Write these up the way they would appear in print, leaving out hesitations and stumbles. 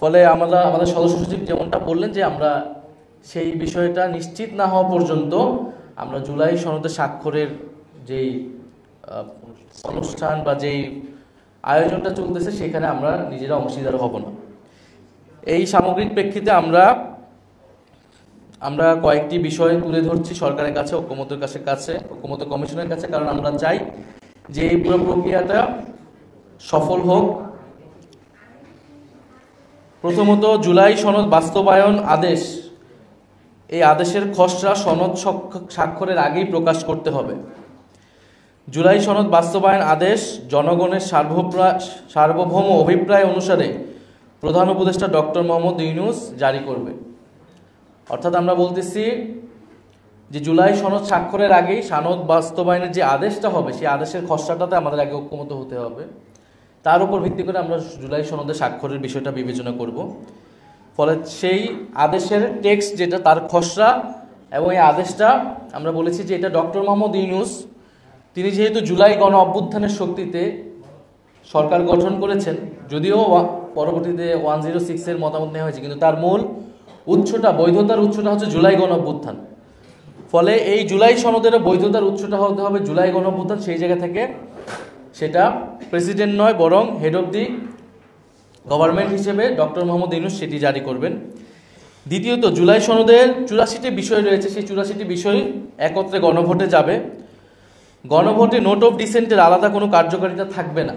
ফলে আমাদের সদস্য সচিব যেমনটা বললেন যে আমরা সেই বিষয়টা নিশ্চিত না হওয়া পর্যন্ত আমরা জুলাই সনদে স্বাক্ষরের যেই অনুষ্ঠান বা যেই আয়োজনটা চলতেছে সেখানে আমরা নিজেরা অংশীদার হব না। এই সামগ্রিক প্রেক্ষিতে আমরা কয়েকটি বিষয় তুলে ধরছি সরকারের কাছে, ঐক্যমত্য কমিশনের কাছে, কারণ আমরা চাই যে এই পুরো প্রক্রিয়াটা সফল হোক। প্রথমত, জুলাই সনদ বাস্তবায়ন আদেশ, এই আদেশের খসড়া সনদ স্বাক্ষরের আগেই প্রকাশ করতে হবে। জুলাই সনদ বাস্তবায়ন আদেশ জনগণের সার্বভৌম অভিপ্রায় অনুসারে প্রধান উপদেষ্টা ডক্টর মোহাম্মদ ইউনূস জারি করবে। অর্থাৎ আমরা বলতেছি যে জুলাই সনদ স্বাক্ষরের আগেই সনদ বাস্তবায়নের যে আদেশটা হবে সেই আদেশের খসড়াটাতে আমাদের আগে ঐক্যমত হতে হবে। তার উপর ভিত্তি করে আমরা জুলাই সনদে স্বাক্ষরের বিষয়টা বিবেচনা করব। ফলে সেই আদেশের টেক্সট যেটা, তার খসড়া এবং এই আদেশটা আমরা বলেছি যে এটা ডক্টর মোহাম্মদ ইউনূস, তিনি যেহেতু জুলাই গণ অভ্যুত্থানের শক্তিতে সরকার গঠন করেছেন, যদিও পরবর্তীতে 106-এর মতামত নেওয়া হয়েছে, কিন্তু তার মূল উৎসটা, বৈধতার উৎসটা হচ্ছে জুলাই গণ অভ্যুত্থান। ফলে এই জুলাই সনদের বৈধতার উৎসটা হতে হবে জুলাই গণ অভ্যুত্থান। সেই জায়গা থেকে সেটা প্রেসিডেন্ট নয়, বরং হেড অফ দি গভর্নমেন্ট হিসেবে ডক্টর মোহাম্মদ ইউনূস সেটি জারি করবেন। দ্বিতীয়ত, জুলাই সনদের 84টি বিষয় রয়েছে, সেই 84টি বিষয় একত্রে গণভোটে যাবে। গণভোটে নোট অফ ডিসেন্টের আলাদা কোনো কার্যকারিতা থাকবে না।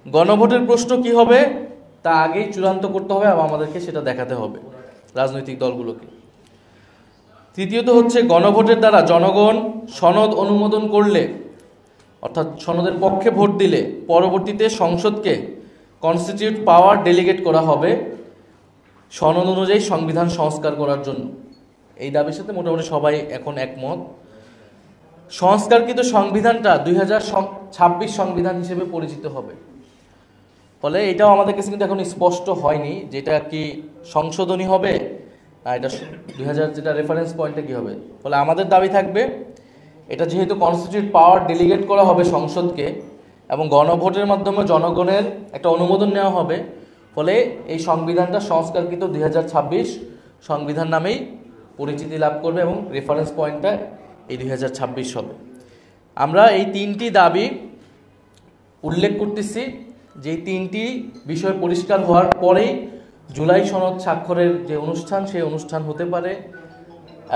গণভোটের প্রশ্ন কি হবে তা আগেই চূড়ান্ত করতে হবে এবং আমাদেরকে সেটা দেখাতে হবে রাজনৈতিক দলগুলোকে। তৃতীয়ত হচ্ছে, গণভোটের দ্বারা জনগণ সনদ অনুমোদন করলে, অর্থাৎ সনদের পক্ষে ভোট দিলে পরবর্তীতে সংসদকে কনস্টিটিউট পাওয়ার ডেলিগেট করা হবে সনদ অনুযায়ী সংবিধান সংস্কার করার জন্য। এই দাবির সাথে মোটামুটি সবাই এখন একমত। সংস্কারকৃত সংবিধানটা 2026 সংবিধান হিসেবে পরিচিত হবে। ফলে এটাও আমাদের কাছে কিন্তু এখন স্পষ্ট হয়নি যেটা কি সংশোধনী হবে না এটা 2000 যেটা রেফারেন্স পয়েন্টে কি হবে। ফলে আমাদের দাবি থাকবে এটা যেহেতু কনস্টিটিউট পাওয়ার ডেলিগেট করা হবে সংসদকে এবং গণভোটের মাধ্যমে জনগণের একটা অনুমোদন নেওয়া হবে, ফলে এই সংবিধানটা সংস্কারকৃত 2026 সংবিধান নামেই পরিচিতি লাভ করবে এবং রেফারেন্স পয়েন্টটা এই 2026 হবে। আমরা এই তিনটি দাবি উল্লেখ করতেছি, যে তিনটি বিষয় পরিষ্কার হওয়ার পরেই জুলাই সনদ স্বাক্ষরের যে অনুষ্ঠান সেই অনুষ্ঠান হতে পারে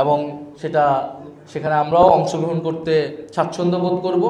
এবং সেখানে আমরাও অংশগ্রহণ করতে স্বাচ্ছন্দ্য বোধ করব।